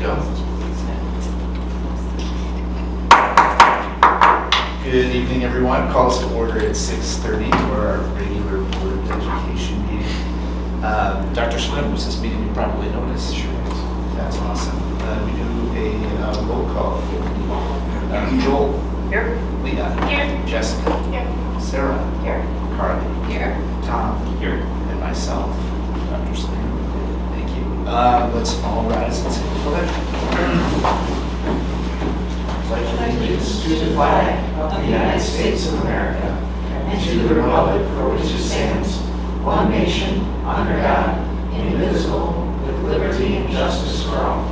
go. Good evening, everyone. Call us to order at 6:30 for our regular Board of Education meeting. Dr. Slim, was this meeting properly noticed? Sure is. That's awesome. We do a roll call. Joel. Here. Leah. Here. Jessica. Here. Sarah. Here. Carly. Here. Tom. Here. And myself, Dr. Slim. Thank you. Let's all rise and say the pledge. Pledge allegiance to the flag of the United States of America and to the republic for which it stands, one nation, under God, indivisible, with liberty and justice for all.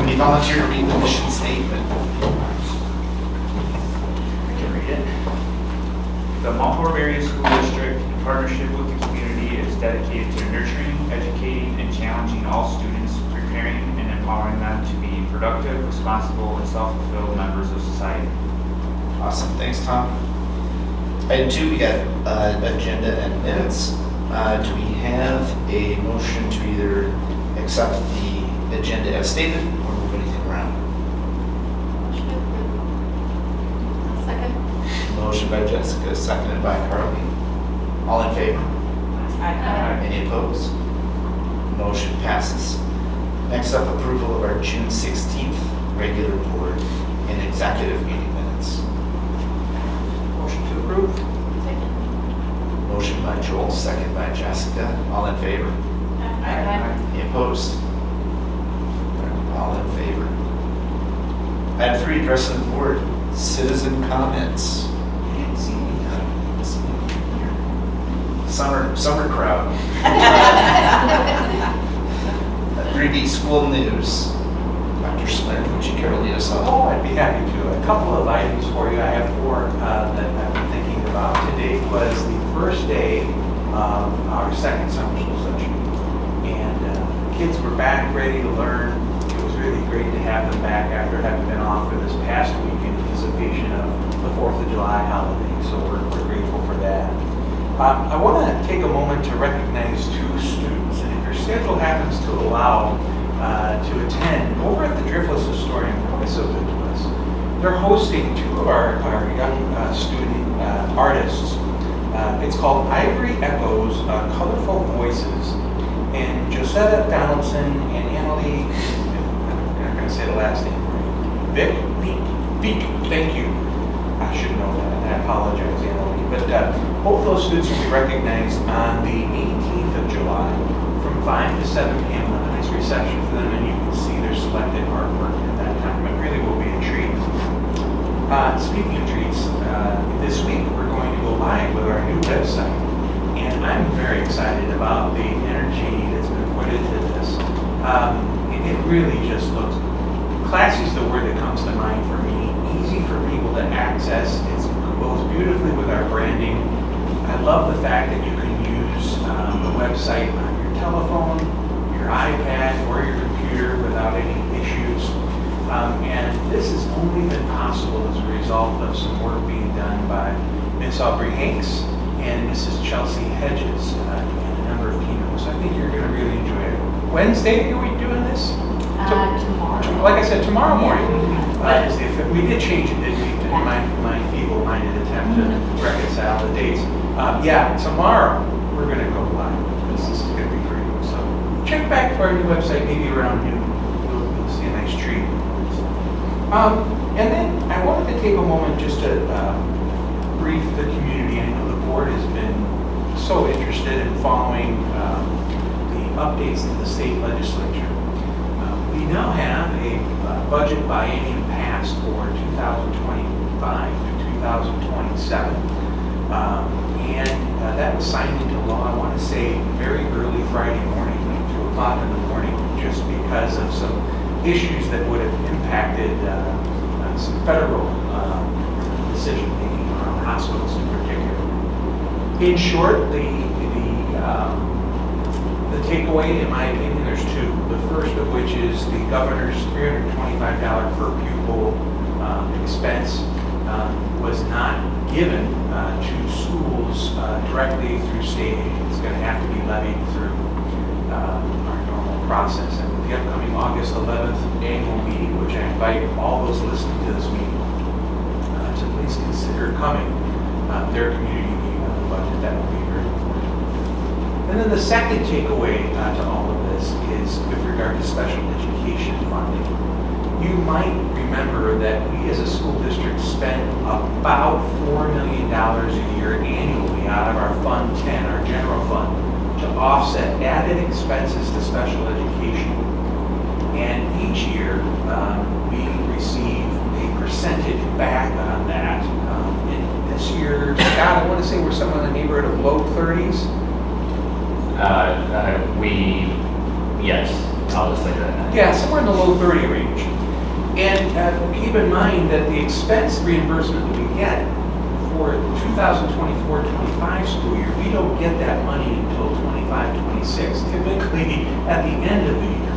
Any volunteer to read the mission statement? I can read it. The Mount Horeb Area School District, in partnership with the community, is dedicated to nurturing, educating, and challenging all students, preparing and empowering them to be productive, responsible, and self-fulfilled members of society. Awesome, thanks, Tom. Item 2, we got agenda and minutes. Do we have a motion to either accept the agenda as stated or move anything around? Second. Motion by Jessica, seconded by Carly. All in favor? Aye. Any opposed? Motion passes. Next up, approval of our June 16th regular board and executive meeting minutes. Motion to approve. Second. Motion by Joel, second by Jessica. All in favor? Aye. Any opposed? All in favor. Item 3, addressing the board, citizen comments. You didn't see any summer crowd. 3B school news. Dr. Slim, would you care to lead us off? Oh, I'd be happy to. A couple of items for you. I have 4 that I've been thinking about. Today was the first day of our second summer school session. And kids were back, ready to learn. It was really great to have them back after having been off for this past week in anticipation of the 4th of July holiday. So we're grateful for that. I want to take a moment to recognize 2 students. And if your schedule happens to allow to attend, over at the Driftless Historian, it's so good to us. They're hosting 2 of our young student artists. It's called Ivory Echoes, Colorful Voices. And Josetta Donaldson and Annalie, I'm not going to say the last name right. Vic, thank you. I should know that, and I apologize, Annalie. But both those students will be recognized on the 18th of July from 5 to 7 p.m. with a nice reception for them, and you can see their selected artwork at that time. It really will be a treat. Speaking of treats, this week we're going to go live with our new website, and I'm very excited about the energy that's been put into this. It really just looks, classy is the word that comes to mind for me, easy for people to access. It goes beautifully with our branding. I love the fact that you can use the website on your telephone, your iPad, or your computer without any issues. And this has only been possible as a result of some work being done by Miss Aubrey Hanks and Mrs. Chelsea Hedges and a number of keynotes. I think you're going to really enjoy it. Wednesday, are we doing this? Tomorrow. Like I said, tomorrow morning. We did change it, didn't we? My feeble-minded attempt to reconcile the dates. Yeah, tomorrow we're going to go live. This is going to be great. So check back to our new website, maybe around noon. You'll see a nice treat. And then I wanted to take a moment just to brief the community. I know the board has been so interested in following the updates to the state legislature. We now have a budget biennium passed for 2025 to 2027. And that was signed into law, I want to say, very early Friday morning, 2 o'clock in the morning, just because of some issues that would have impacted some federal decision-making around hospitals in particular. In short, the takeaway, in my opinion, there's 2. The first of which is the governor's $325 per pupil expense was not given to schools directly through state aid. It's going to have to be levied through our normal process. And with the upcoming August 11th annual meeting, which I invite all those listening to this meeting to please consider coming, their community meeting on the budget, that will be very important. And then the second takeaway to all of this is with regard to special education funding. You might remember that we as a school district spend about $4 million a year annually out of our Fund 10, our general fund, to offset added expenses to special education. And each year, we receive a percentage back on that. And this year, Scott, I want to say we're somewhere in the neighborhood of low 30s. Yes, I'll just say that. Yeah, somewhere in the low 30 range. And keep in mind that the expense reimbursement that we get for the 2024-25 school year, we don't get that money until 25-26, typically at the end of the year.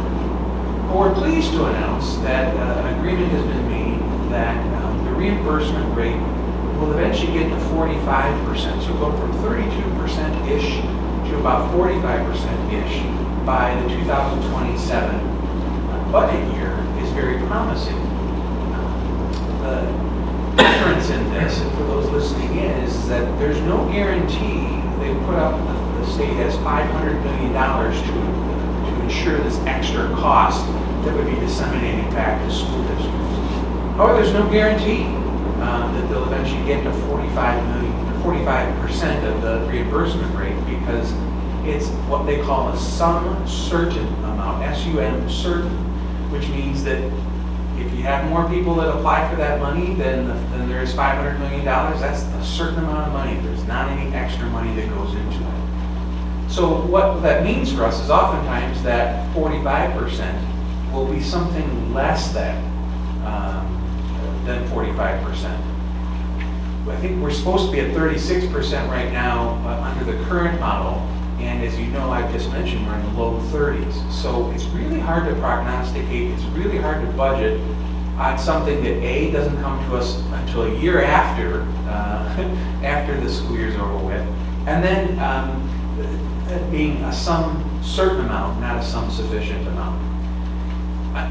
But we're pleased to announce that an agreement has been made that the reimbursement rate will eventually get to 45%. So go from 32%-ish to about 45%-ish by the 2027 budget year is very promising. The difference in this, and for those listening in, is that there's no guarantee. They put up, the state has $500 million to ensure this extra cost that would be disseminated back to school districts. However, there's no guarantee that they'll eventually get to 45% of the reimbursement rate, because it's what they call a sum certain amount, S-U-M, certain, which means that if you have more people that apply for that money than there is $500 million, that's a certain amount of money. There's not any extra money that goes into it. So what that means for us is oftentimes that 45% will be something less than 45%. I think we're supposed to be at 36% right now under the current model. And as you know, I've just mentioned, we're in the low 30s. So it's really hard to prognosticate. It's really hard to budget on something that A, doesn't come to us until a year after, after the school year's over with. And then being a some certain amount, not a some sufficient amount.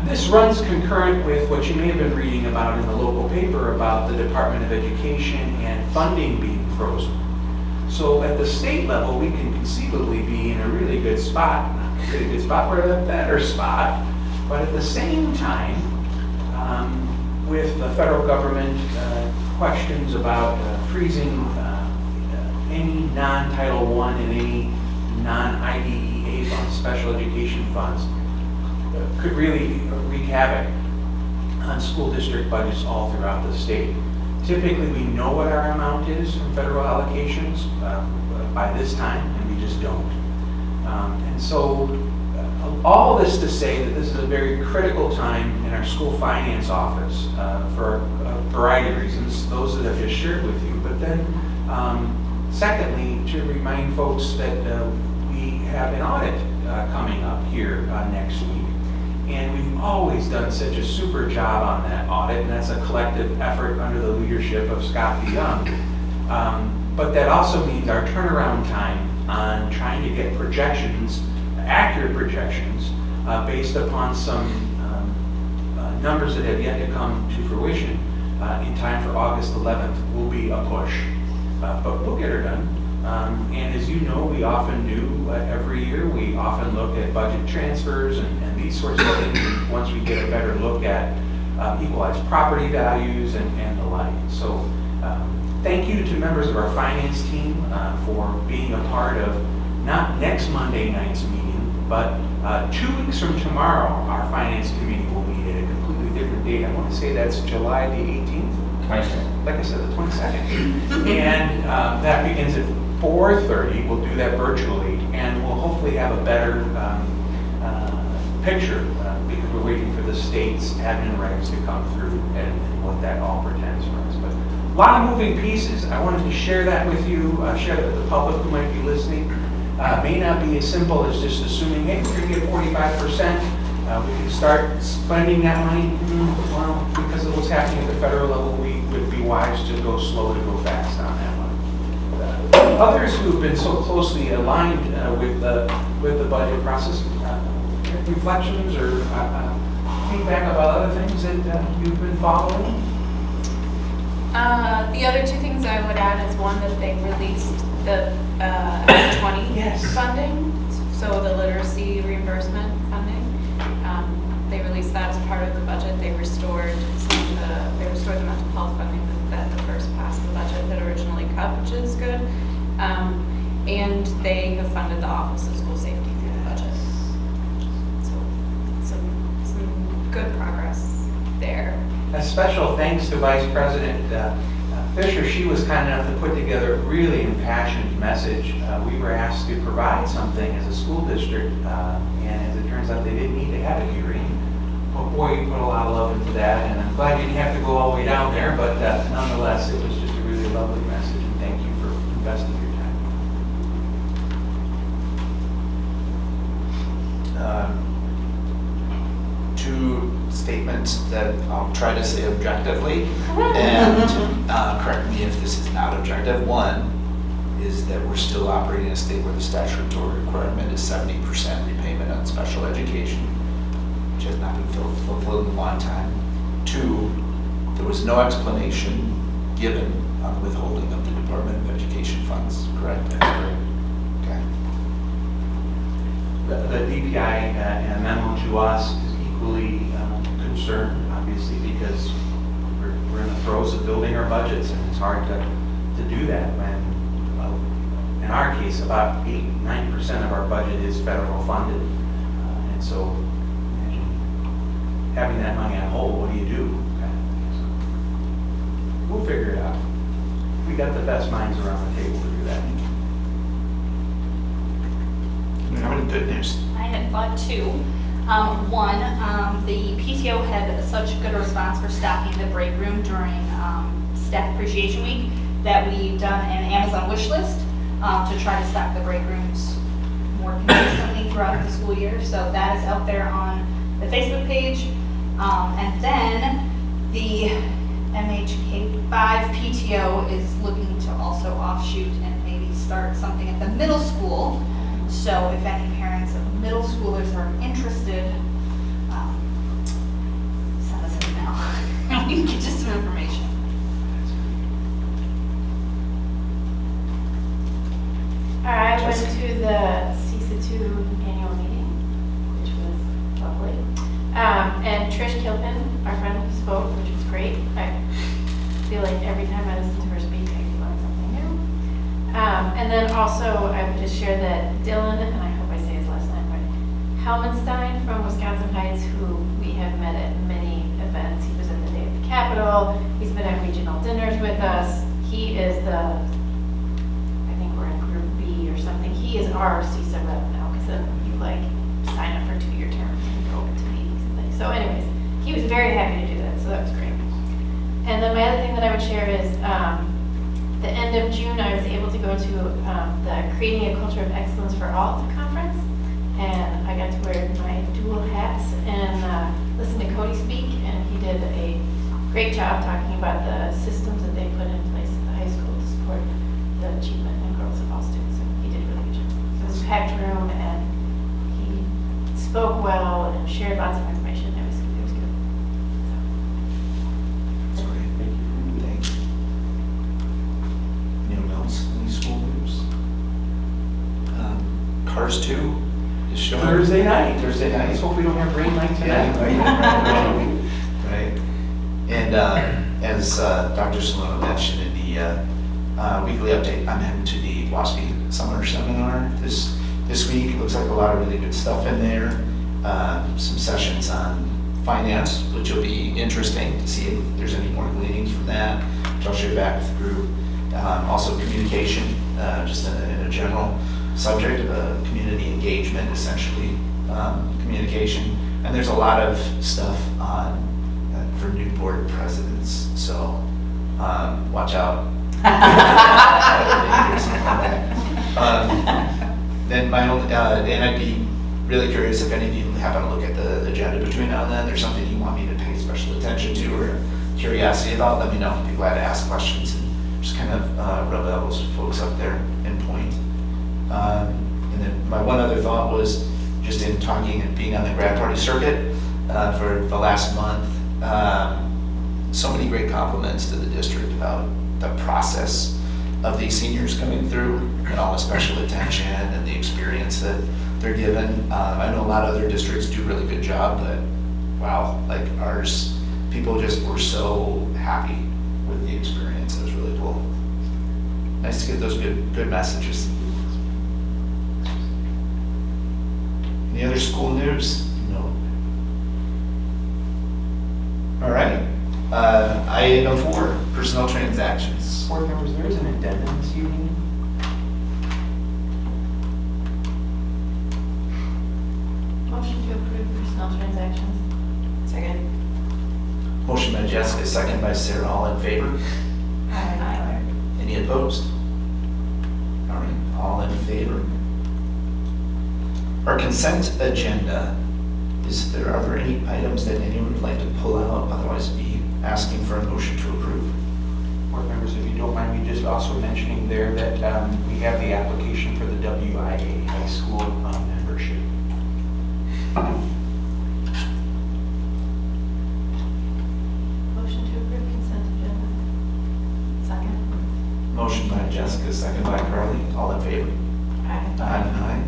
This runs concurrent with what you may have been reading about in the local paper about the Department of Education and funding being frozen. So at the state level, we can conceivably be in a really good spot. Not a really good spot, we're in a better spot. But at the same time, with the federal government questions about freezing any non-Title I and any non-IDEA funds, special education funds, could really wreak havoc on school district budgets all throughout the state. Typically, we know what our amount is from federal allocations by this time, and we just don't. And so, all this to say that this is a very critical time in our school finance office for a variety of reasons, those that I've just shared with you. But then, secondly, to remind folks that we have an audit coming up here next week. And we've always done such a super job on that audit, and that's a collective effort under the leadership of Scott DeYoung. But that also means our turnaround time on trying to get projections, accurate projections, based upon some numbers that have yet to come to fruition in time for August 11th will be a push. But we'll get her done. And as you know, we often do every year. We often look at budget transfers and these sorts of things once we get a better look at equalized property values and the like. So thank you to members of our finance team for being a part of not next Monday night's meeting, but 2 weeks from tomorrow, our finance committee will meet at a completely different date. I want to say that's July the 18th. 22nd. Like I said, the 22nd. And that begins at 4:30. We'll do that virtually, and we'll hopefully have a better picture because we're waiting for the state's admin regs to come through and what that all portends for us. But a lot of moving pieces. I wanted to share that with you, share that with the public who might be listening. May not be as simple as just assuming, hey, we're going to get 45%. We can start spending that money. Well, because of what's happening at the federal level, we would be wise to go slow to go fast on that one. others who've been so closely aligned with the budget process, reflections or feedback about other things that you've been following? The other two things I would add is one, that they released the 20 Yes. funding, so the literacy reimbursement funding. They released that as part of the budget. They restored the mental health funding that the first pass of the budget that originally cut, which is good. And they have funded the Office of School Safety through the budget. So some good progress there. A special thanks to Vice President Fisher. She was kind enough to put together a really impassioned message. We were asked to provide something as a school district, and as it turns out, they didn't need to have a hearing. But boy, you put a lot of love into that, and I'm glad you didn't have to go all the way down there, but nonetheless, it was just a really lovely message, and thank you for investing your time. Two statements that I'll try to say objectively, and correct me if this is not objective. One is that we're still operating in a state where the statutory requirement is 70% repayment on special education, which has not been fulfilled in a long time. Two, there was no explanation given on withholding of the Department of Education funds, correct? That's correct. Okay. The DPI memo to us is equally concerned, obviously, because we're in the throes of building our budgets, and it's hard to do that when, in our case, about 8-9% of our budget is federal funded. And so, imagine having that money on hold, what do you do? We'll figure it out. We got the best minds around the table to do that. How many good news? I had thought two. One, the PTO had such good response for stocking the break room during Staff Appreciation Week that we've done an Amazon wish list to try to stock the break rooms more consistently throughout the school year. So that is out there on the Facebook page. And then the MHK5 PTO is looking to also offshoot and maybe start something at the middle school. So if any parents of middle schoolers are interested, send us an email. We can get you some information. I went to the CISA 2 annual meeting, which was lovely. And Trish Kilpin, our friend, spoke, which was great. I feel like every time I listen to her speak, I learn something new. And then also, I would just share that Dylan, and I hope I say his last name right, Helmenstein from Wisconsin Heights, who we have met at many events. He was at the Day of the Capitol. He's been at regional dinners with us. He is the, I think we're in group B or something. He is our CISA rep now, because then you like sign up for 2-year terms and go to meetings and things. So anyways, he was very happy to do that, so that was great. And then my other thing that I would share is the end of June, I was able to go to the Creating a Culture of Excellence for All conference, and I got to wear my dual hats and listen to Cody speak, and he did a great job talking about the systems that they put in place at the high school to support the achievement and growth of all students. So he did a really good job. So it was a packed room, and he spoke well and shared lots of information. It was good. That's great. Thanks. Anyone else? Any school news? Cars 2 is showing. Thursday night. Thursday Let's hope we don't have rain night Yeah, tonight. right. And as Dr. Salona mentioned in the weekly update, I'm heading to the WASPI Summer Seminar this week. It looks like a lot of really good stuff in there. Some sessions on finance, which will be interesting to see if there's any more gleanings from that, which I'll share back with the group. Also communication, just in a general subject of community engagement, essentially communication. And there's a lot of stuff on for new board presidents, so watch out. Then my own, and I'd be really curious if any of you happen to look at the agenda between now and then, there's something you want me to pay special attention to or curiosity about, let me know. I'd be glad to ask questions and just kind of rub elbows with folks up there in Point. And then my one other thought was just in talking and being on the grad party circuit for the last month, so many great compliments to the district about the process of these seniors coming through and all the special attention and the experience that they're given. I know a lot of other districts do a really good job, but wow, like ours, people just were so happy with the experience. It was really cool. Nice to get those good messages. Any other school news? No. All right. Item 4, personnel transactions. Board members, there is an addendum this evening. Motion to approve personnel transactions. Second. Motion by Jessica, second by Sarah. All in favor? Aye. Any opposed? All right, all in favor. Our consent agenda. Are there any items that anyone would like to pull out? Otherwise, be asking for a motion to approve. Board members, if you don't mind me just also mentioning there that we have the application for the WIA high school membership. Motion to approve consent agenda. Second. Motion by Jessica, second by Carly. All in favor? Aye. Aye.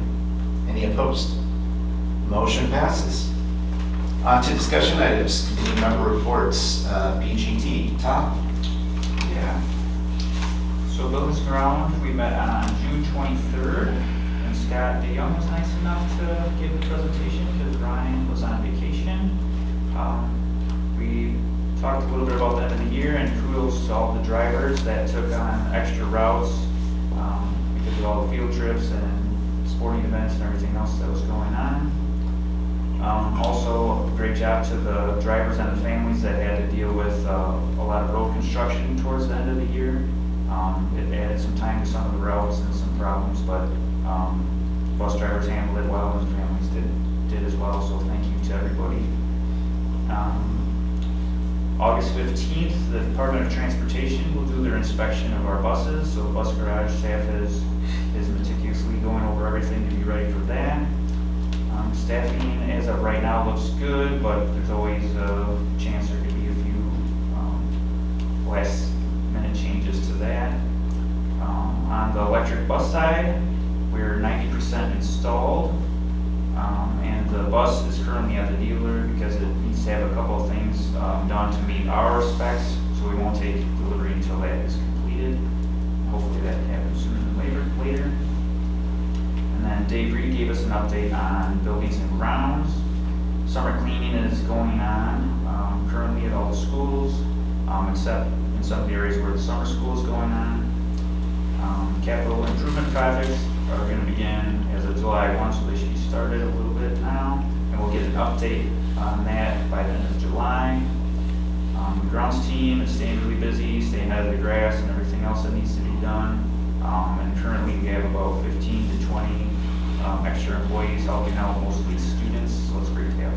Any opposed? Motion passes. On to discussion items, committee member reports, BGT. Tom? Yeah. So Buildings and Grounds, we met on June 23rd, and Scott DeYoung was nice enough to give a presentation because Ryan was on vacation. We talked a little bit about the end of the year, and kudos to all the drivers that took on extra routes because of all the field trips and sporting events and everything else that was going on. Also, great job to the drivers and the families that had to deal with a lot of road construction towards the end of the year. It added some time to some of the routes and some problems, but bus drivers handled it well and families did as well, so thank you to everybody. August 15th, the Department of Transportation will do their inspection of our buses, so the bus garage staff is meticulously going over everything to be ready for that. Staffing as of right now looks good, but there's always a chance there could be a few last minute changes to that. On the electric bus side, we're 90% installed, and the bus is currently at the dealer because it needs to have a couple of things done to meet our specs, so we won't take delivery until that is completed. Hopefully that happens sooner than later. And then Dave Reed gave us an update on buildings and grounds. Summer cleaning is going on currently at all the schools, except in some of the areas where the summer school is going on. Capital improvement projects are going to begin as of July 1, so they should be started a little bit now. And we'll get an update on that by the end of July. The grounds team is staying really busy, staying out of the grass and everything else that needs to be done. And currently we have about 15 to 20 extra employees helping out, mostly students, so it's great to have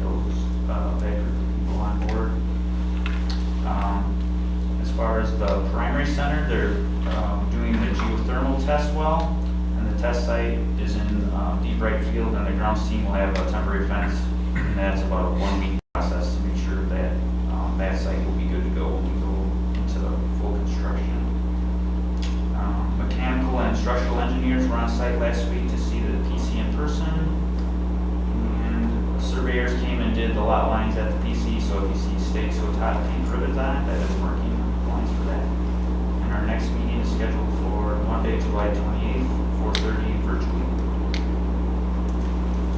that group of people on board. As far as the primary center, they're doing the geothermal test well, and the test site is in deep right field, and the grounds team will have a temporary fence, and that's about a 1-week process to make sure that that site will be good to go when we go into full construction. Mechanical and structural engineers were on site last week to see the PC in person, and surveyors came and did the lot lines at the PC, so if you see stakes with hot paint rivets on it, that is marking lines for that. And our next meeting is scheduled for Monday, July 28th, 4:30 virtually.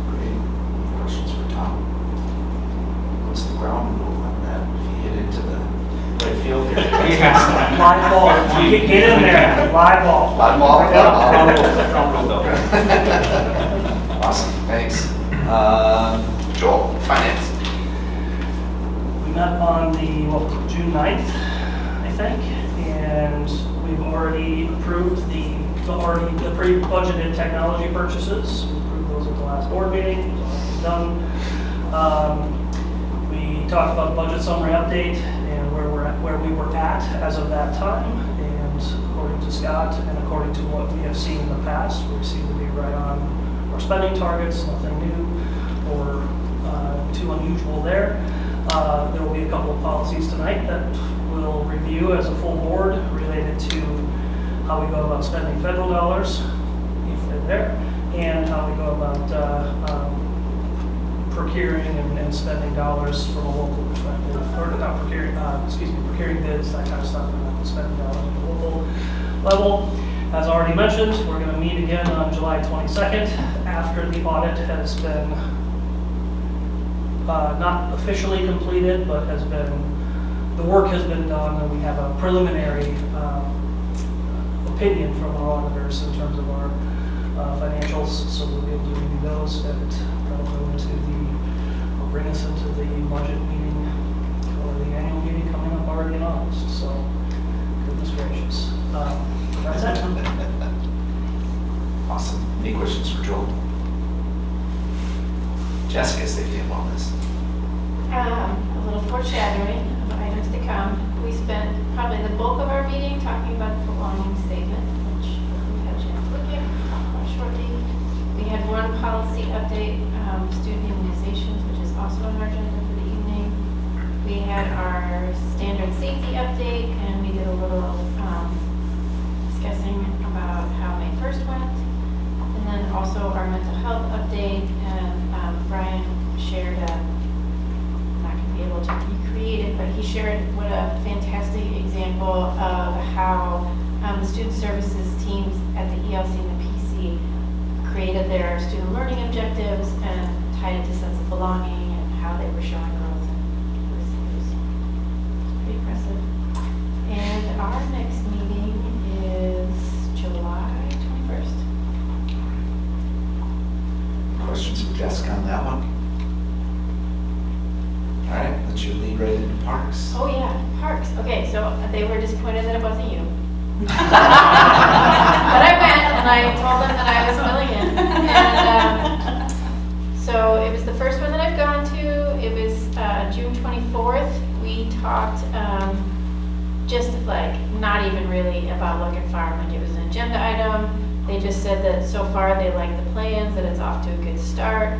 Great. Any questions for Tom? What's the ground rule on that? If you hit into the right field here. Live ball. Get in there. Live ball. Live ball? Drum roll. Awesome, thanks. Joel, finance. We met on June 9th, I think, and we've already approved the pre-budgeted technology purchases. We approved those at the last board meeting. It was already done. We talked about the budget summary update and where we were at as of that time, and to Scott, and according to what we have seen in the past, we seem to be right on our spending targets, nothing new or too unusual there. There will be a couple of policies tonight that we'll review as a full board related to how we go about spending federal dollars, if they're there, and how we go about procuring and spending dollars from a local perspective, or not procuring, procuring bids, that kind of stuff, and spending dollars at the local level. As already mentioned, we're going to meet again on July 22nd after the audit has been not officially completed, but the work has been done, and we have a preliminary opinion from our auditors in terms of our financials, so we'll be able to review those, and that'll go into bring us into the budget meeting, or the annual meeting coming up already in August, so goodness gracious. That's it. Awesome. Any questions for Joel? Jessica, safety and wellness. A little foreshadowing of items to come. We spent probably the bulk of our meeting talking about the belonging statement, which we've had a chance to look at, we'll talk about shortly. We had one policy update, student immunizations, which is also on our agenda for the evening. We had our standard safety update, and we did a little discussing about how May 1st went. And then also our mental health update, and Brian shared I'm not going to be able to recreate it, but he shared what a fantastic example of how the student services teams at the ELC and the PC created their student learning objectives and tied it to sense of belonging and how they were showing growth. And it was pretty impressive. And our next meeting is July 21st. Questions for Jessica on that one? All right, let's you lead right into parks. Oh yeah, parks. Okay, so they were disappointed that it wasn't you. But I went and I told them that I was filling in. And so it was the first one that I've gone to. It was June 24th. We talked just like not even really about Look and Farm. It was an agenda item. They just said that so far they like the plans, that it's off to a good start.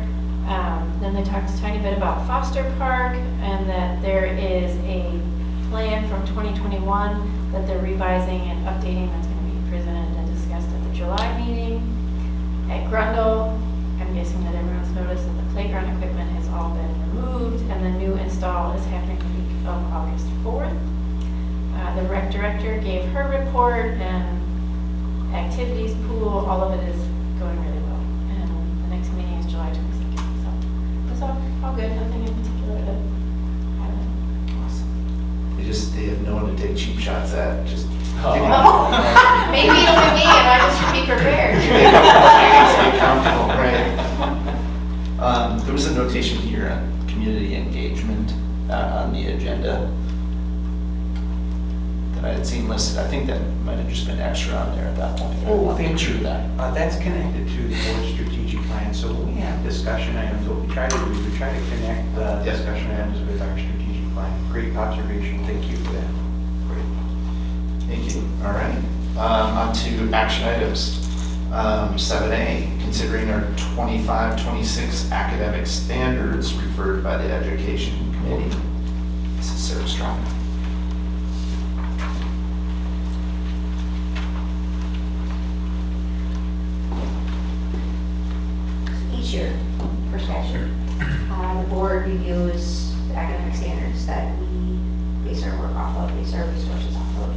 Then they talked a tiny bit about Foster Park, and that there is a plan from 2021 that they're revising and updating that's going to be presented and discussed at the July meeting. At Grundle, I'm guessing that everyone's noticed that the playground equipment has all been removed, and the new install is happening the week of August 4th. The rec director gave her report, and activities, pool, all of it is going really well. And the next meeting is July 22nd. So it's all good, nothing in particular to highlight. Awesome. They have no one to take cheap shots at, just. Maybe it'll be me and I just should be prepared. Stay comfortable, right? There was a notation here on community engagement on the agenda that I had seen listed. I think that might have just been extra on there at that point. I want to make sure that. That's connected to the board strategic plan. So when we have discussion items, what we try to do is we try to connect the discussion items with our strategic plan. Great observation. Thank you for that. Great. Thank you. All right. On to action items. 7A, considering our 25-26 academic standards referred by the Education Committee. This is Sarah Strong. Each year, first action, the board reviews the academic standards that we base our work off of, base our resources off of.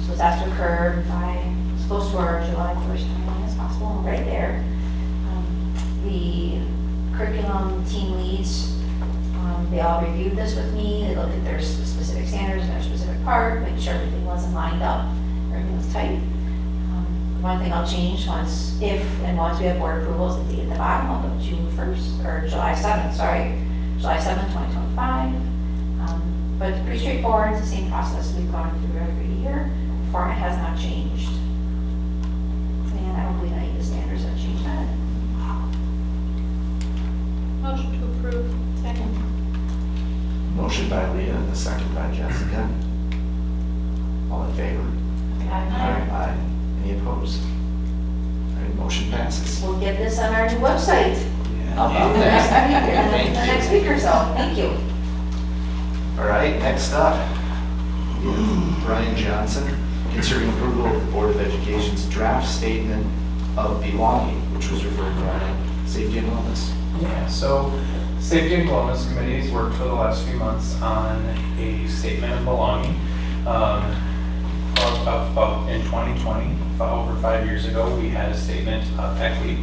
So it's asked to occur by, it's close to our July 1st timeline as possible, and right there. The curriculum team leads, they all reviewed this with me, they looked at their specific standards and their specific part, making sure everything wasn't lined up, everything was tight. One thing I'll change once we have board approvals at the bottom, I'll put June 1st, or July 7th, July 7th, 2025. But it's pretty straightforward, it's the same process we've gone through every year. The format has not changed. And I don't believe any of the standards have changed that. Motion to approve. Second. Motion by Leah and the second by Jessica. All in favor? Aye. Any opposed? All right, motion passes. We'll get this on our new website How about that? Thank in the you. next week or so. Thank you. All right, next up, we have Brian Johnson, considering approval of the Board of Education's draft statement of belonging, which was referred to by Safety and Wellness. Yeah, so Safety and Wellness Committee's worked for the last few months on a statement of belonging. About in 2020, over 5 years ago, we had a statement of equity,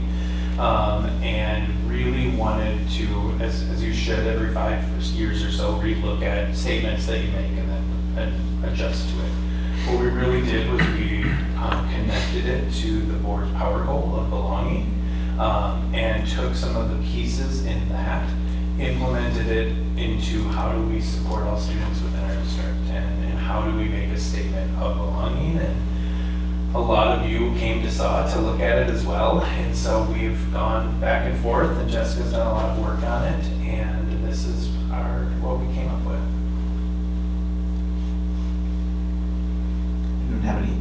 and really wanted to, as you should every 5 years or so, relook at statements that you make and then adjust to it. What we really did was we connected it to the board's power goal of belonging, and took some of the pieces in that, implemented it into how do we support all students within our district, and how do we make a statement of belonging. And a lot of you came to SAW to look at it as well, and so we've gone back and forth, and Jessica's done a lot of work on it, and this is what we came up with. Anyone have any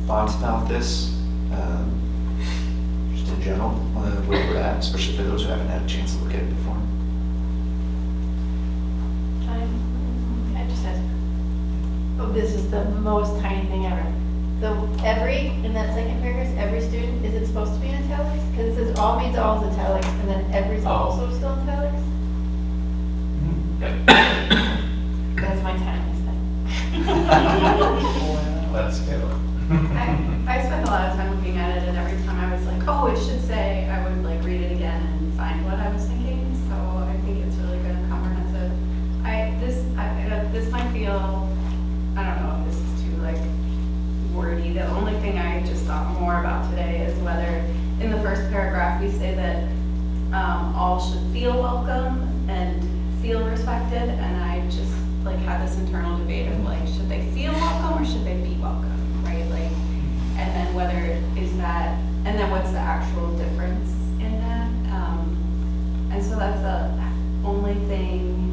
thoughts about this? Just in general, where we're at, especially for those who haven't had a chance to look at it before. I just said, oh, this is the most tiny thing ever. In that second paragraph, every student, is it supposed to be in italics? Because it says all means all is italics, and then every's also still italics? Yep. That's my tiniest thing. Let's do it. I spent a lot of time looking at it, and every time I was like, oh, it should say, I would like read it again and find what I was thinking. So I think it's really good and comprehensive. This might feel, I don't know if this is too like wordy. The only thing I just thought more about today is whether in the first paragraph we say that all should feel welcome and feel respected, and I just like had this internal debate of like, should they feel welcome or should they be welcome, right? Like, and then whether is that, and then what's the actual difference in that? And so that's the only thing.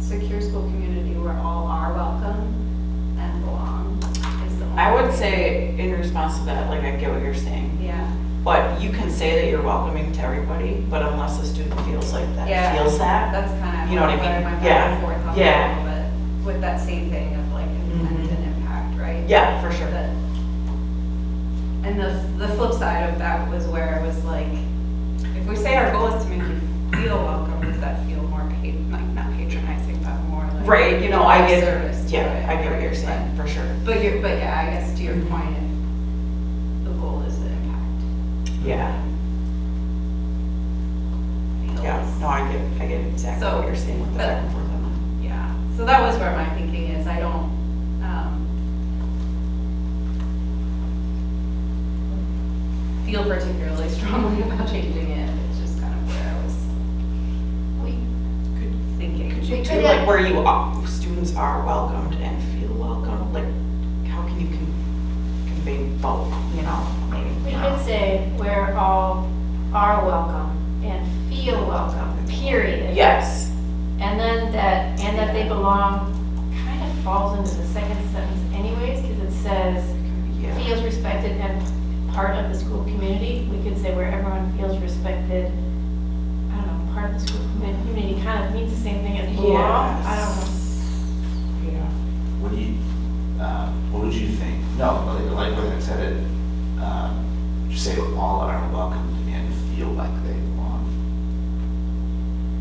Secure school community where all are welcome and belong is the only. I would say in response to that, like I get what you're saying, Yeah. but you can say that you're welcoming to everybody, but unless the student feels like that, Yeah. feels that, That's kind of You know what I where mean? went back Yeah. and forth on Yeah. a little bit with that same thing of like intent and impact, right? yeah, for sure. That- And the flip side of that was where it was like, if we say our goal is to make you feel welcome, does that feel more like not patronizing, but more like Right, you know, I get, service to yeah, it, I get what right? you're saying, for sure. But yeah, I guess to your point, if the goal is the impact. Yeah, yeah, no, I get exactly So, what you're saying with the but- back and forth on Yeah, so that was where my thinking is. I don't feel particularly strongly about changing it. It's just kind of where I was thinking. that. Could you We do could like have- where students are welcomed and feel welcome, like how can you convey both, you know, maybe, We you know? could say where all are welcome and feel welcome, period. Yes, And then that they belong kind of falls into the second sentence anyways, because it says yeah, feels respected and part of the school community. We could say where everyone feels respected, I don't know, part of the school community kind of means the same thing as belong. I don't know. yeah. What would you think? No, like when I said it, just say all are welcomed and feel like they belong.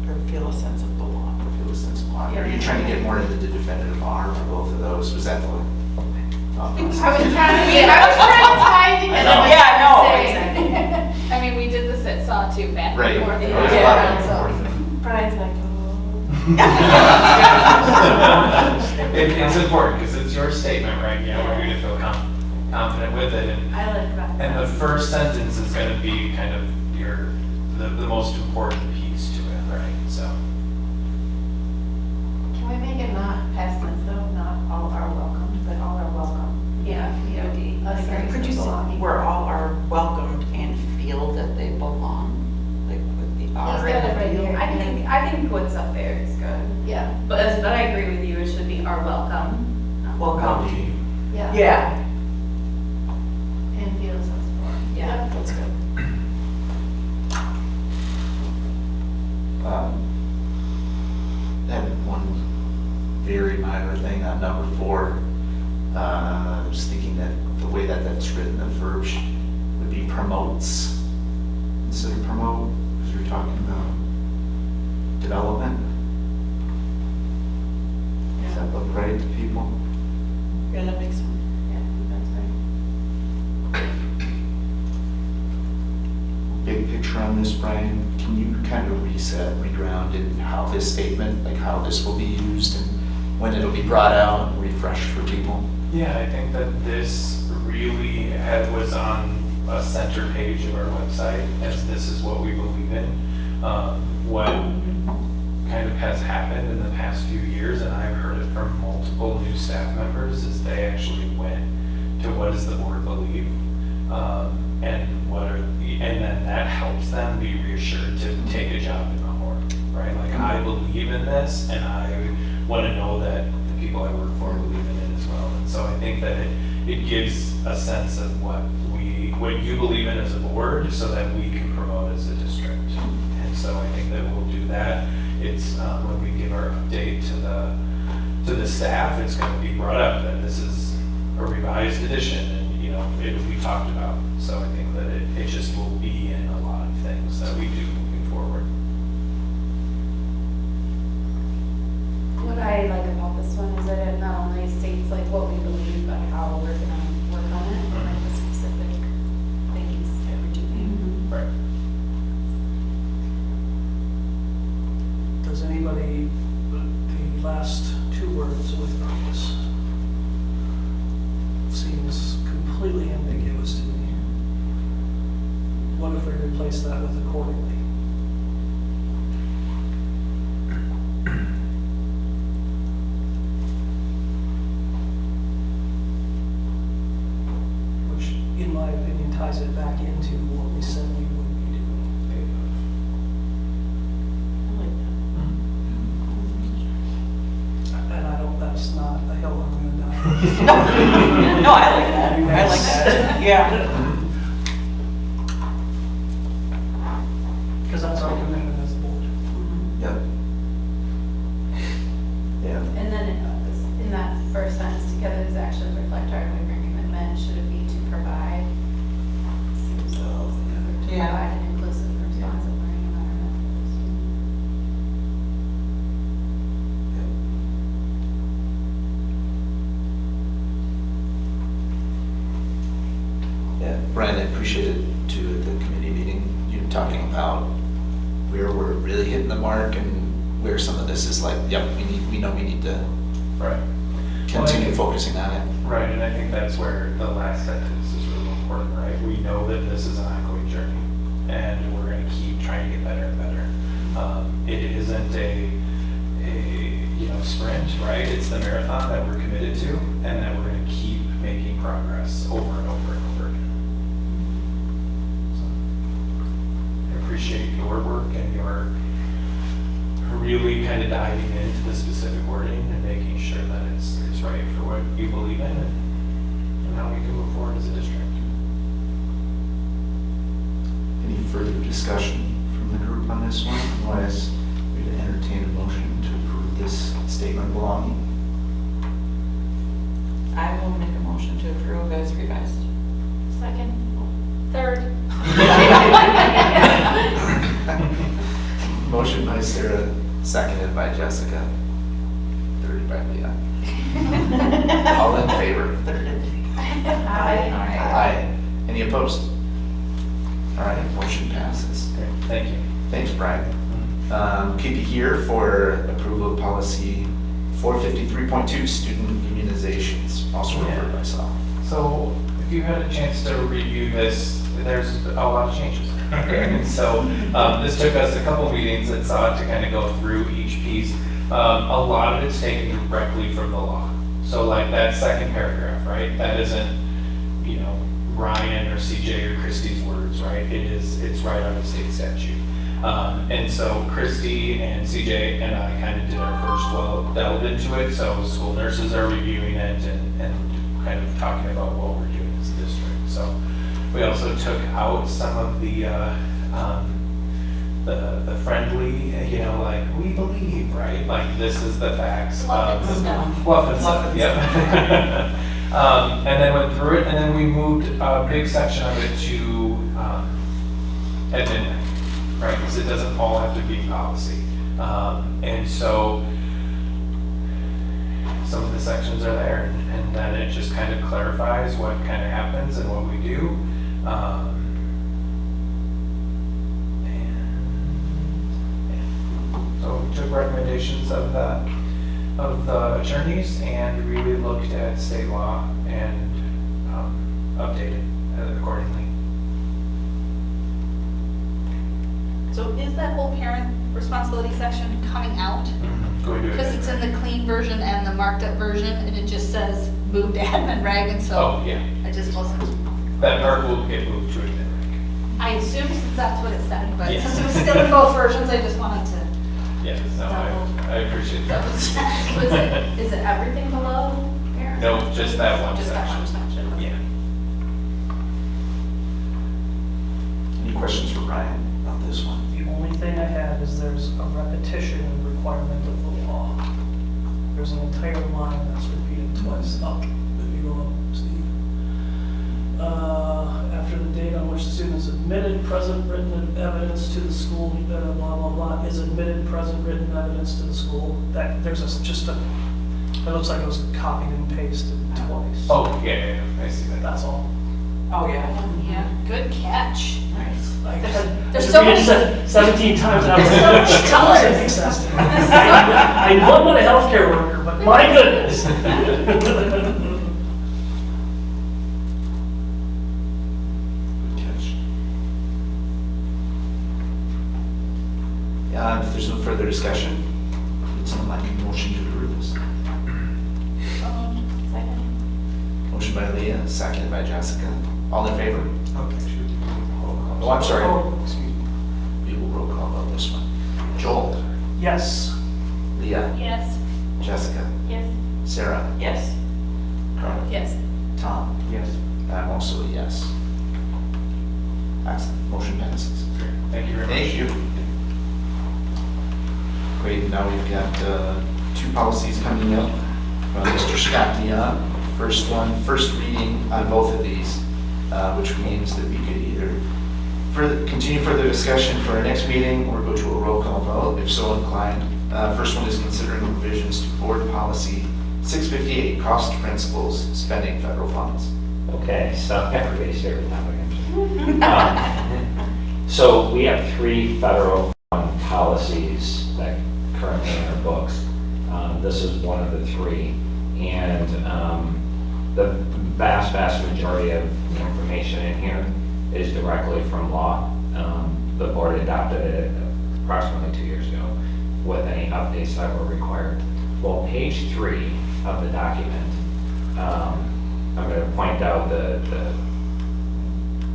Or feel a sense of belong. Feel a sense of belonging. Are you trying to get more into the definitive R for both of those? Was that the thought process? I was trying to tie together what Yeah, you no, were saying. I mean, we did this at SAW too, back Right. and forth. There was a lot of back and forth. Brian's like, oh. It's important because it's your statement, right? You want you to feel confident with it, I like that. and the first sentence is going to be kind of the most important piece to it, right? So. Can we make it not past tense though? Not all are welcome, but all are welcome. Yeah, POD. A sense Could of you say belonging. where all are welcomed and feel that they belong? Like with the R He's got and it the right feel? here. I think what's up there is good. Yeah, But I agree with you, it should be are welcome. Welcome. yeah. Yeah, That's good. And one very minor thing on number 4, I was thinking that the way that that's written, the verb would be promotes instead of promote, because you're talking about development. Does that look right to people? Yeah, that makes sense. Yeah, that's right. Big picture on this, Brian, can you kind of reset, reground in how this statement, like how this will be used and when it'll be brought out and refreshed for people? Yeah, I think that this really was on a center page of our website, as this is what we believe in. What kind of has happened in the past few years, and I've heard it from multiple new staff members, is they actually went to what does the board believe, and then that helps them be reassured to take a job in Mount Horeb, right? Like, I believe in this, and I want to know that the people I work for believe in it as well. And so I think that it gives a sense of what you believe in as a board, so that we can promote as a district. And so I think that we'll do that. It's when we give our update to the staff, it's going to be brought up that this is a revised edition, and it'll be talked about. So I think that it just will be in a lot of things that we do moving forward. What I like about this one is that it not only states like what we believe, but how we're gonna work on it, like the specific things that we're doing. Right. Does anybody, the last 2 words with purpose seems completely ambiguous to me. What if we replace that with accordingly? Which, in my opinion, ties it back into what we said we would be doing. I like that. And I don't, that's not a hill I'm gonna die. No, I like that. I like that. Yeah. Because that's our commitment as a board. Yep. Yeah. And then in that first sentence, together these actions reflect our unwavering commitment, should it be to provide? Seems a little, to Yeah. provide an inclusive and responsive learning environment for the student. Yeah, Brian, I appreciated too at the committee meeting, you talking about where we're really hitting the mark and where some of this is like, yep, we know we need to Right. continue focusing on it. Right, and I think that's where the last sentence is really important, right? We know that this is an ongoing journey, and we're going to keep trying to get better and better. It isn't a sprint, right? It's the marathon that we're committed to, and that we're going to keep making progress over and over and over again. So, I appreciate your work and your really kind of diving into the specific wording and making sure that it's right for what you believe in and how we can move forward as a district. Any further discussion from the group on this one? Otherwise, we'd entertain a motion to approve this statement of belonging. I will make a motion to approve as revised. Second, third. Motion by Sarah, seconded by Jessica, third by Leah. All in favor? Aye. Any opposed? All right, motion passes. Great, thank you. Thanks, Brian. Keep you here for approval of policy 453.2, student immunizations, also referred by Sal. So if you had a chance to review this, there's a lot of changes. And so this took us a couple meetings that saw it to kind of go through each piece. A lot of it's taken directly from the law. So like that second paragraph, right? That isn't, Ryan or CJ or Christie's words, right? It's right out of state statute. And so Christy and CJ and I kind of did our first delve into it. So school nurses are reviewing it and kind of talking about what we're doing as a district. So We also took out some of the friendly, like, we believe, right? Like, this is the facts. Fluff and stuff. Fluff and stuff, yep. And then went through it, and then we moved a big section of it to at midnight, right? Because it doesn't all have to be policy. And so some of the sections are there, and then it just kind of clarifies what kind of happens and what we do. So we took recommendations of the attorneys and really looked at state law and updated it accordingly. So is that whole parent responsibility section coming out? Going to it. Because it's in the clean version and the marked up version, and it just says moved to admin rag, and so Oh, yeah. I just wasn't. That part will get moved to admin. I assumed since that's what it said, but Yes. since it was still in both versions, I just wanted to Yes, no, I appreciate that. double check. Is it everything below parent? No, just that one Just that one section. section. Yeah. Any questions for Brian about this one? The only thing I have is there's a repetition requirement of the law. There's an entire line that's repeated twice up. If you go up, Steve. After the date on which the student is admitted, present written evidence to the school, blah, blah, blah, blah, is admitted, present written evidence to the school. That, there's just a, it looks like it was copied and pasted twice. Oh, yeah, I see that. That's all. Oh, yeah. Yeah, good catch. Nice. Like, There's I so read it many- 17 times and I was There's so like, many "Tell us colors." it makes sense to me." I know I'm not a healthcare worker, but my goodness. Good catch. If there's no further discussion, it's not like a motion to approve this. Second. Motion by Leah, seconded by Jessica. All in favor? Okay, shoot. Oh, I'm sorry. Oh, excuse me. We will roll call on this one. Joel, Yes. Leah, Yes. Jessica, Yes. Sarah, Yes. Carl, Yes. Tom. Yes. I'm also a yes. Excellent, motion passes. Thank you very much. Thank you. Great, now we've got two policies coming up from Mr. Scott Dion. First one, first reading on both of these, which means that we could either continue further discussion for our next meeting or go to a roll call vote, if so inclined. First one is considering revisions to board policy 658, cost principles, spending federal funds. Okay, so everybody's favorite topic. So we have 3 federal fund policies that currently in our books. This is one of the 3. And the vast majority of the information in here is directly from law. The board adopted it approximately 2 years ago with any updates that were required. Well, page 3 of the document, I'm going to point out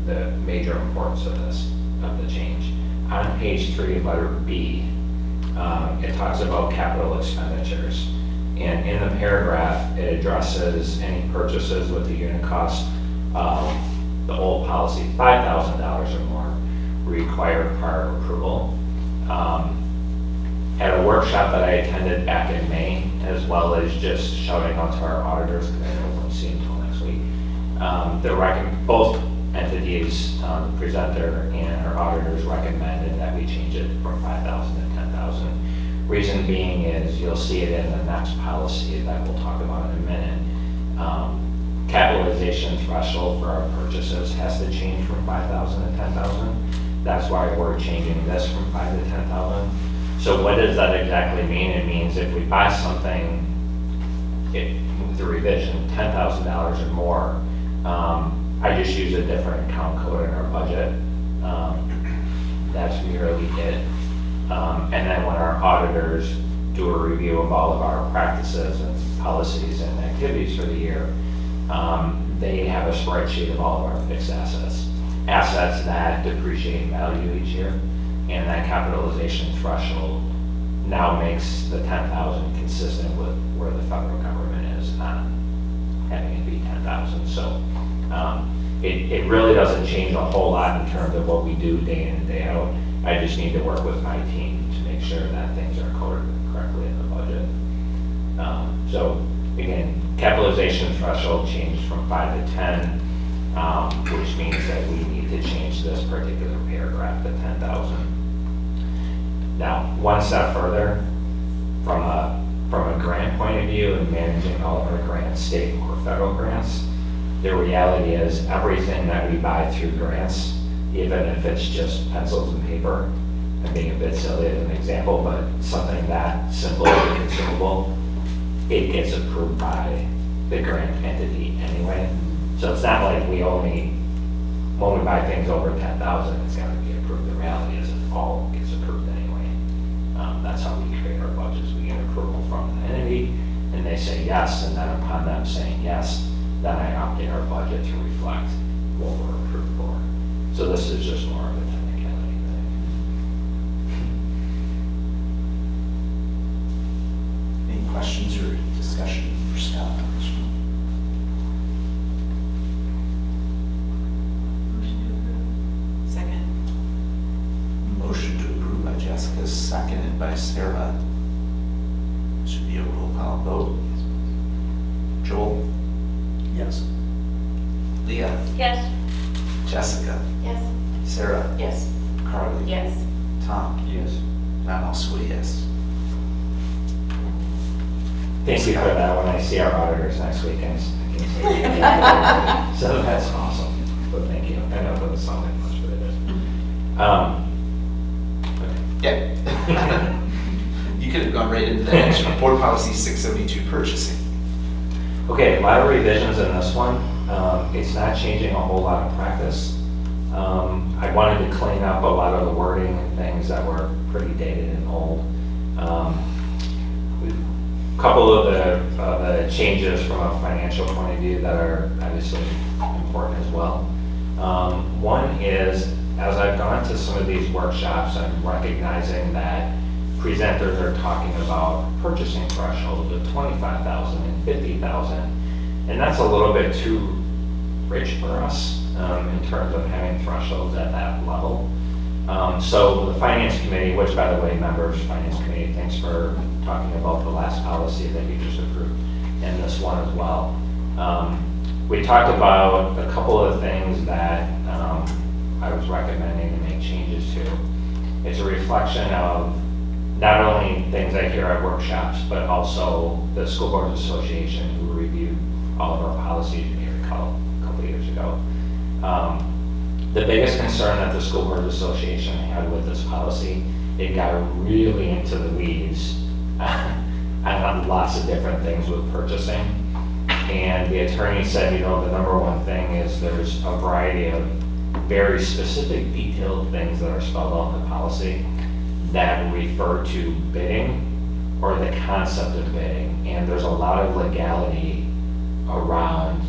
the major importance of this, of the change. On page 3, letter B, it talks about capital expenditures. And in the paragraph, it addresses any purchases with the unit cost of the old policy, $5,000 or more, required prior approval. At a workshop that I attended back in May, as well as just shouting out to our auditors, because I know we won't see them until next week, both entities, the presenter and our auditors recommended that we change it from 5,000 to 10,000. Reason being is you'll see it in the next policy that we'll talk about in a minute. Capitalization threshold for our purchases has to change from 5,000 to 10,000. That's why we're changing this from 5 to 10,000. So what does that exactly mean? It means if we buy something, with the revision, $10,000 or more, I just use a different account code in our budget. That's merely it. And then when our auditors do a review of all of our practices and policies and activities for the year, they have a spreadsheet of all of our fixed assets that depreciate in value each year. And that capitalization threshold now makes the 10,000 consistent with where the federal government is on having it be 10,000. So it really doesn't change a whole lot in terms of what we do day in and day out. I just need to work with my team to make sure that things are coded correctly in the budget. So again, capitalization threshold changed from 5 to 10, which means that we need to change this particular paragraph to 10,000. Now, one step further, from a grant point of view and managing all of our grants, state or federal grants, the reality is everything that we buy through grants, even if it's just pencils and paper, I'm being a bit silly as an example, but something that simple and consumable, it gets approved by the grant entity anyway. So it's not like we only, when we buy things over 10,000, it's got to be approved. The reality is it all gets approved anyway. That's how we create our budgets. We get approval from the entity, and they say yes, and then upon them saying yes, then I update our budget to reflect what we're approved for. So this is just more of a technicality thing. Any questions or discussion for Scott on this one? Second. Motion to approve by Jessica, seconded by Sarah. Should be a roll call vote. Joel? Yes. Leah? Yes. Jessica? Yes. Sarah? Yes. Carly? Yes. Tom? Yes. And I'm also a yes. Thank you for that. When I see our auditors next week, I can say thank you. So that's awesome. But thank you. I know it doesn't sound like much, but it is. Okay. Yeah. You could have gone right into the next one. Board policy 672, purchasing. Okay, a lot of revisions in this one. It's not changing a whole lot of practice. I wanted to clean up a lot of the wording and things that were pretty dated and old. A couple of the changes from a financial point of view that are obviously important as well. One is, as I've gone to some of these workshops, I'm recognizing that presenters are talking about purchasing thresholds of 25,000 and 50,000, and that's a little bit too rich for us in terms of having thresholds at that level. So the Finance Committee, which by the way, members, Finance Committee, thanks for talking about the last policy that you just approved and this one as well. We talked about a couple of things that I was recommending to make changes to. It's a reflection of not only things I hear at workshops, but also the School Boards Association, who reviewed all of our policies, you may recall, a couple of years ago. The biggest concern that the School Boards Association had with this policy, it got really into the weeds on lots of different things with purchasing. And the attorney said, you know, the number one thing is there's a variety of very specific detailed things that are spelled out in the policy that refer to bidding or the concept of bidding. And there's a lot of legality around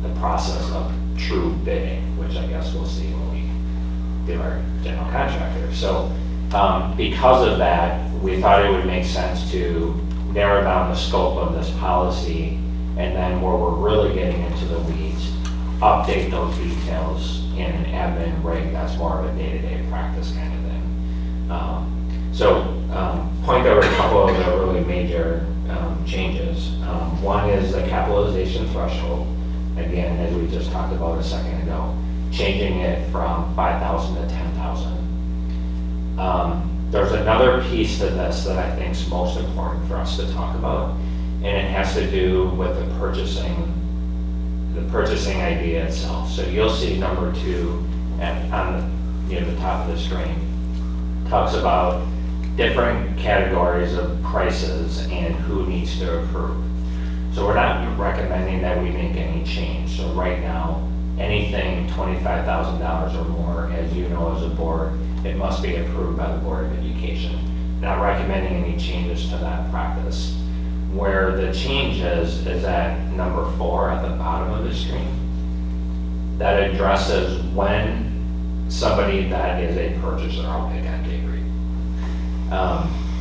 the process of true bidding, which I guess we'll see when we do our general contractor. So because of that, we thought it would make sense to narrow down the scope of this policy, and then where we're really getting into the weeds, update those details in an admin reg that's more of a day-to-day practice kind of thing. Point out a couple of the really major changes. One is the capitalization threshold. Again, as we just talked about a second ago, changing it from 5,000 to 10,000. There's another piece to this that I think is most important for us to talk about, and it has to do with the purchasing idea itself. So you'll see number 2 on the top of the screen talks about different categories of prices and who needs to approve. So we're not recommending that we make any change. So right now, anything $25,000 or more, as you know as a board, it must be approved by the Board of Education. Not recommending any changes to that practice. Where the change is at number 4 at the bottom of the screen. That addresses when somebody that is a purchaser, I'll pick on Dave Reed.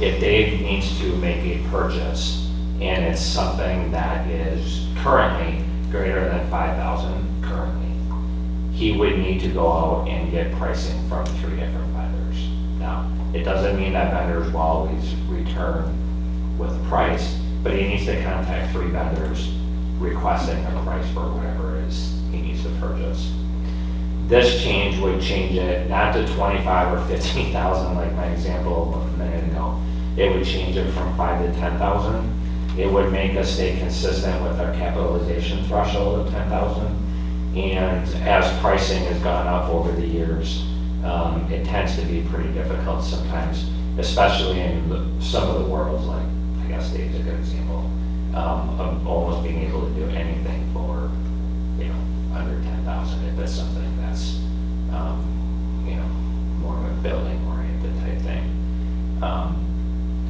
If Dave needs to make a purchase and it's something that is currently greater than 5,000 currently, he would need to go out and get pricing from 3 different vendors. Now, it doesn't mean that vendors will always return with a price, but he needs to contact 3 vendors requesting a price for whatever it is he needs to purchase. This change would change it not to 25 or 15,000 like my example a minute ago. It would change it from 5 to 10,000. It would make us stay consistent with our capitalization threshold of 10,000. And as pricing has gone up over the years, it tends to be pretty difficult sometimes, especially in some of the worlds, like I guess Dave's a good example, of almost being able to do anything for, under 10,000 if it's something that's, more of a building oriented type thing.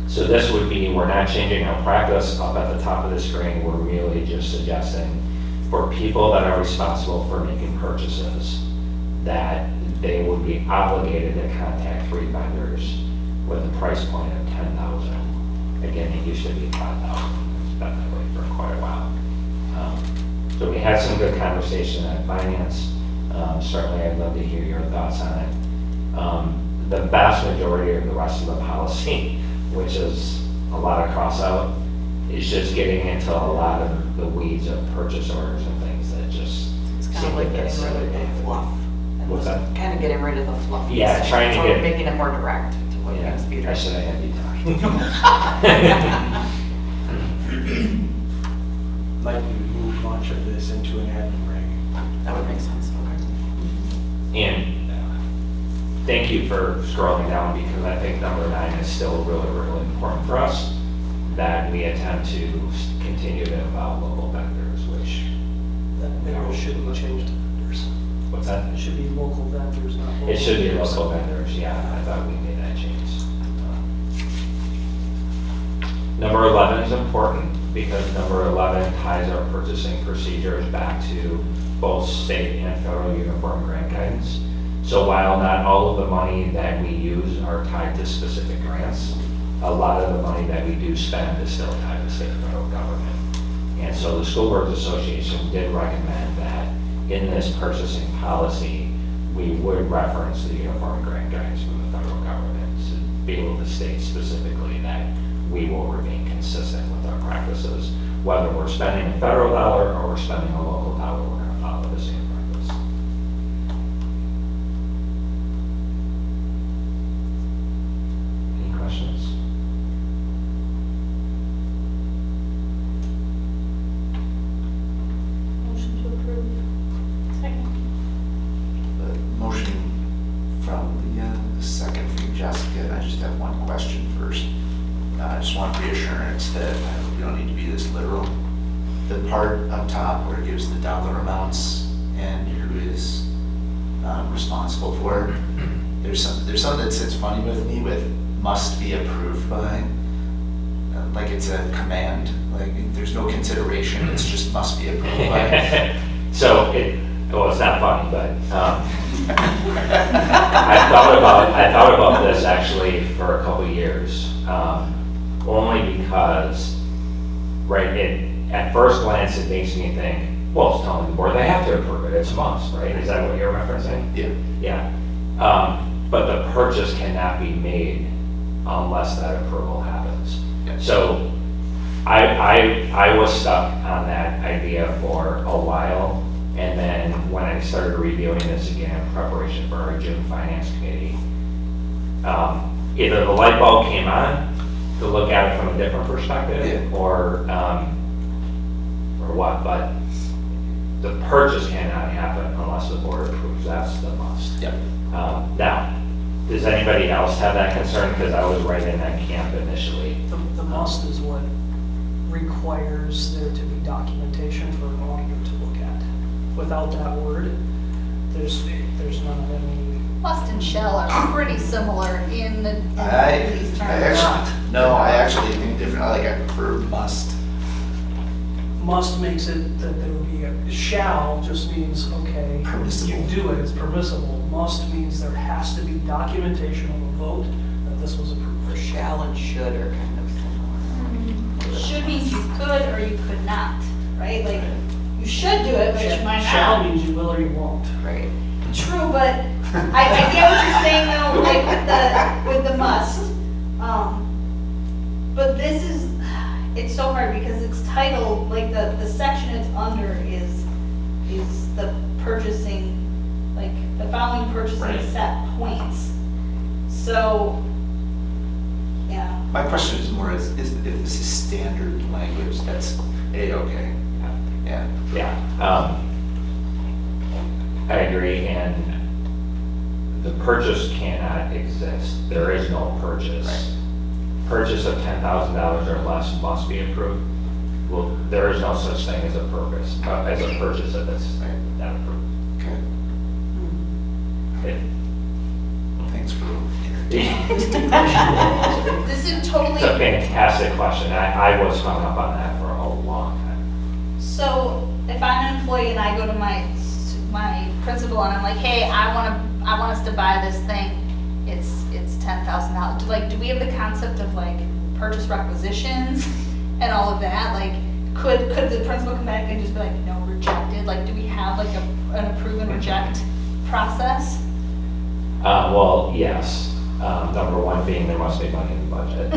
So this would be, we're not changing our practice up at the top of the screen. We're really just suggesting for people that are responsible for making purchases that they would be obligated to contact 3 vendors with a price point of 10,000. Again, it used to be 5,000. It's been that way for quite a while. So we had some good conversation at finance. Certainly I'd love to hear your thoughts on it. The vast majority of the rest of the policy, which is a lot of cross out, is just getting into a lot of the weeds of purchase orders and things that just It's kind seem of like to get getting rid silly. of the fluff. And What's that? Kind of getting rid of the fluff. Yeah, trying to Sort of get- making it more direct to what Yeah, needs to be I should addressed. have had you talking. Like we move much of this into an admin reg. That would make sense, okay. And thank you for scrolling down, because I think number 9 is still really, really important for us, that we attempt to continue to involve local vendors, which, That maybe should be changed to vendors. what's that? It should be local vendors, not local. It should be vendors. local vendors, yeah, I thought we made that change. Number 11 is important, because number 11 ties our purchasing procedures back to both state and federal uniform grant guidance. So while not all of the money that we use are tied to specific grants, a lot of the money that we do spend is still tied to state and federal government. And so the School Boards Association did recommend that in this purchasing policy, we would reference the uniform grant guidance from the federal government to be able to state specifically that we will remain consistent with our practices. Whether we're spending a federal dollar or we're spending a local dollar, we're going to follow the same practice. Any questions? Motion to approve. Second. The motion from the second from Jessica, and I just have one question first. I just want reassurance that we don't need to be this literal. The part up top where it gives the dollar amounts and who is responsible for it, there's something that sits funny with me with must be approved by, like it's a command, like there's no consideration, it's just must be approved by. So it's not funny, but I thought about this actually for a couple of years, only because, at first glance, it makes me think, well, it's telling the board they have to approve it, it's a must, right? Is that what you're referencing? Yeah. Yeah. But the purchase cannot be made unless that approval happens. Yeah. So I was stuck on that idea for a while, and then when I started reviewing this again in preparation for our June Finance Committee, either the light bulb came on to look at it from a different perspective, Yeah. or what, but the purchase cannot happen unless the board approves, that's the must. Yep. Now, does anybody else have that concern? Because I was right in that camp initially. The must is what requires there to be documentation for an auditor to look at. Without that word, there's none of any. Must and shall are pretty similar in these I actually think different, I prefer must. Must makes it that there would be a, shall just means, okay, Permissible. you do it, it's permissible. Must means there has to be documentation of a vote that this was approved. Or shall and should are kind of similar. Should means you could or you could not, right? Like, you should do it, but you might Shall not. means you will or you won't. Right. True, but I get what you're saying though, like with the must. But this is, it's so hard because it's titled, like the section it's under is the purchasing, like the following purchasing Right. set points. So, yeah. My question is more is if this is standard language, that's A-okay. Yeah. Yeah, I agree, and the purchase cannot exist. There is no purchase. Purchase of $10,000 or less must be approved. Well, there is no such thing as a purchase if it's not approved. Okay. It- Thanks for It's This is totally. a fantastic question. I was hung up on that for a long time. So if I'm an employee and I go to my principal and I'm like, hey, I want us to buy this thing, it's $10,000. Like, do we have the concept of like purchase requisitions and all of that? Like, could the principal come back and just be like, no, rejected? Like, do we have like an approve and reject process? Well, yes. Number one being there must be money in the budget.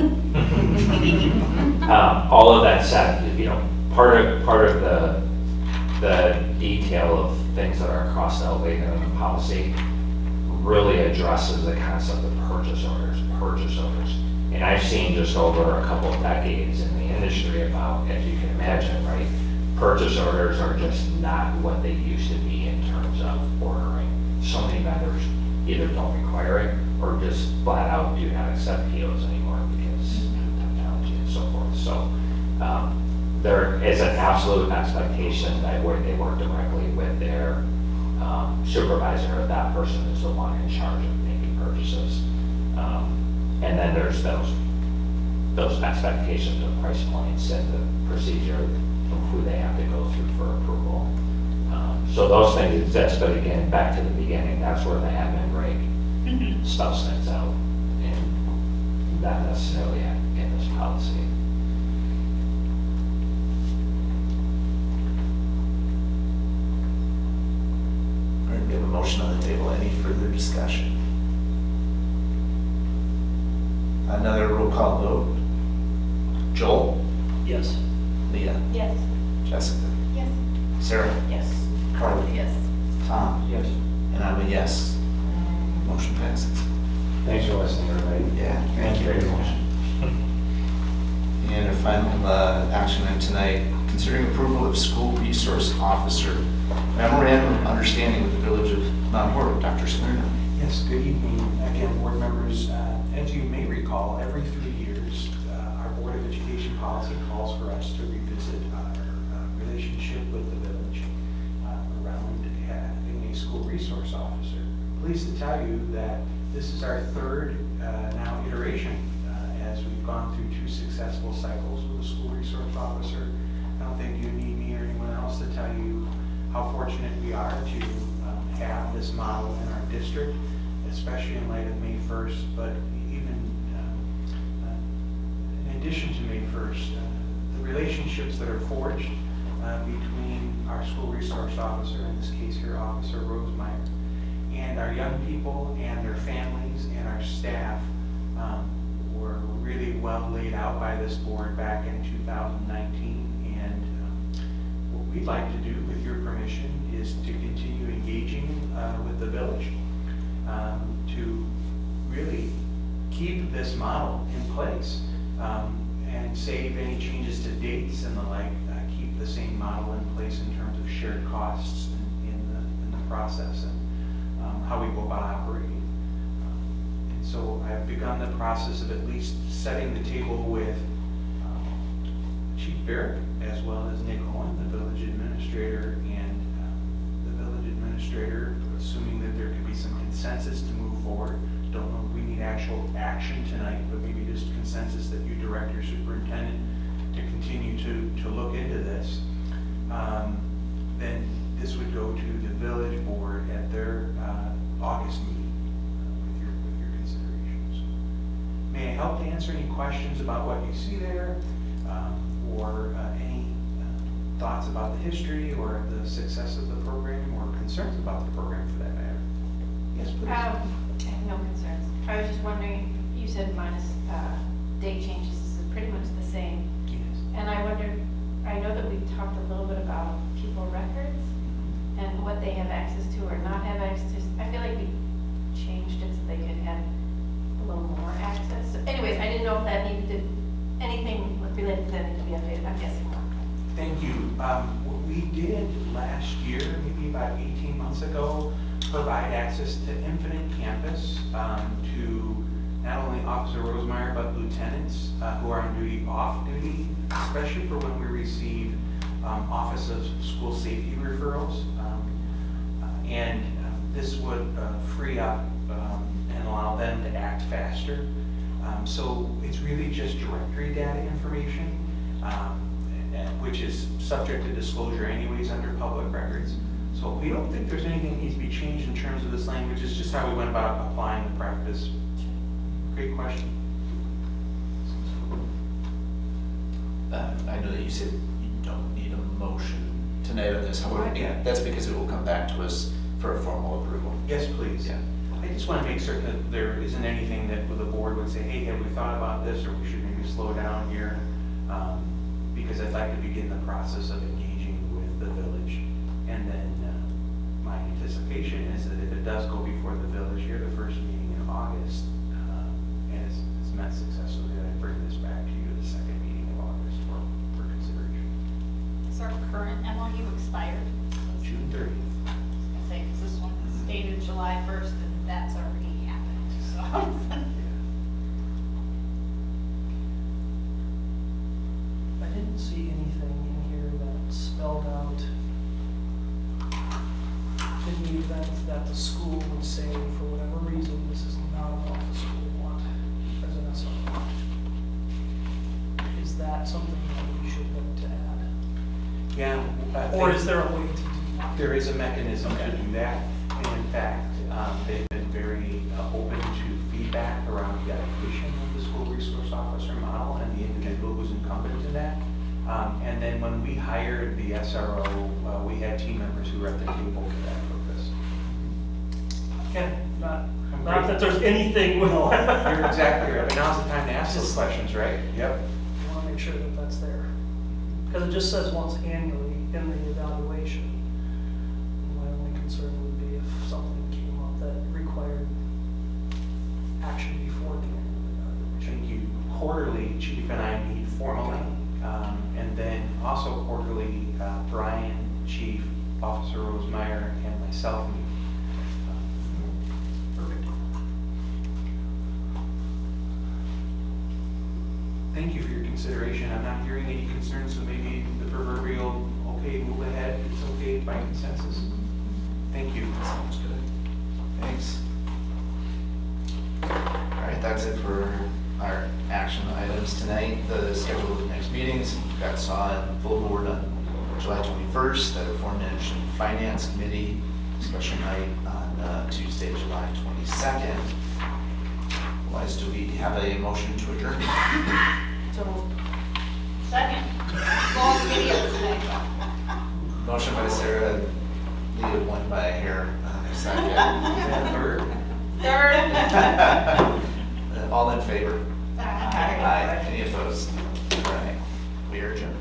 All of that said, part of the detail of things that are cost elevated in the policy really addresses the concept of purchase orders. And I've seen just over a couple of decades in the industry about, as you can imagine, right, purchase orders are just not what they used to be in terms of ordering. So many vendors either don't require it or just flat out do not accept POs anymore because of technology and so forth. So there is an absolute expectation that they work directly with their supervisor. That person is the one in charge of making purchases. And then there's those expectations of price points and the procedure of who they have to go through for approval. So those things exist, but again, back to the beginning, that's where the admin break spells things out, and not necessarily in this policy. All right, we have a motion on the table. Any further discussion? Another roll call vote. Joel? Yes. Leah? Yes. Jessica? Yes. Sarah? Yes. Carly? Yes. Tom? Yes. And I'm a yes. Motion passes. Thanks for listening, everybody. Yeah, thank you very much. And our final action item tonight, considering approval of school resource officer memorandum of understanding with the Village of Mount Horeb. Dr. Salerno. Yes, good evening again, board members. As you may recall, every 3 years, our Board of Education policy calls for us to revisit our relationship with the village around having a school resource officer. Pleased to tell you that this is our third now iteration as we've gone through 2 successful cycles with a school resource officer. I don't think you need me or anyone else to tell you how fortunate we are to have this model in our district, especially in light of May 1st, but even in addition to May 1st, the relationships that are forged between our school resource officer, in this case here, Officer Rosemeyer, and our young people and their families and our staff were really well laid out by this board back in 2019. And what we'd like to do, with your permission, is to continue engaging with the village to really keep this model in place and save any changes to dates and the like, keep the same model in place in terms of shared costs in the process and how we go about operating. And so I've begun the process of at least setting the table with Chief Barrett as well as Nick Owen, the village administrator, and the village administrator, assuming that there can be some consensus to move forward. Don't know if we need actual action tonight, but maybe just consensus that you direct your superintendent to continue to look into this. Then this would go to the village board at their August meeting with your considerations. May I help to answer any questions about what you see there, or any thoughts about the history or the success of the program or concerns about the program for that matter? Yes, please. I have no concerns. I was just wondering, you said minus date changes, this is pretty much the same. Yes. And I wondered, I know that we talked a little bit about people records and what they have access to or not have access to. I feel like we changed it so they could have a little more access. So anyways, I didn't know if that needed to, anything related to that needed to be updated. I'm guessing not. Thank you. What we did last year, maybe about 18 months ago, provide access to Infinite Campus to not only Officer Rosemeyer, but lieutenants who are on duty, off duty, especially for when we receive Office of School Safety referrals. And this would free up and allow them to act faster. So it's really just directory data information, which is subject to disclosure anyways under public records. So we don't think there's anything that needs to be changed in terms of this language. It's just how we went about applying the practice. Great question. I know that you said you don't need a motion tonight on this, however, Yeah. that's because it will come back to us for a formal approval. Yes, please. Yeah. I just want to make certain that there isn't anything that the board would say, hey, have we thought about this, or we should maybe slow down here? Because I'd like to begin the process of engaging with the village. And then my anticipation is that if it does go before the village here, the first meeting in August, and it's met successfully, that I bring this back to you at the second meeting of August for consideration. Is our current MOU expired? June 30th. I was gonna say, 'cause this one is dated July 1st, and that's already happened, so. I didn't see anything in here that spelled out in the event that the school would say, for whatever reason, this is not an officer we want as an SRO. Is that something that we should look to add? Yeah. Or is there a way to do that? There is a mechanism to do that, and in fact, they've been very open to feedback around the allocation of the school resource officer model and the individual who's incumbent in that. And then when we hired the SRO, we had team members who were at the table for that purpose. Again, not that there's anything with No, you're exactly right, but now's the time to ask those questions, right? Yep. I want to make sure that that's there. Because it just says once annually in the evaluation. And my only concern would be if something came up that required action before the annual evaluation. Thank you. Quarterly, Chief and I meet formally, and then also quarterly, Brian, Chief, Officer Rosemeyer, and myself meet. Perfect. Thank you for your consideration. I'm not hearing any concerns, so maybe the proverbial, okay, move ahead, it's okay by consensus. Thank you. Sounds good. Thanks. All right, that's it for our action items tonight. The schedule of the next meetings, we've got saw and full board on July 21st, that aforementioned finance committee, special night on Tuesday, July 22nd. Otherwise, do we have a motion to adjourn? So Second. Long video today. Motion by Sarah, lead one by a hair, second. Third? Third. All in favor? Aye. Aye. Any opposed? All right, we are adjourned.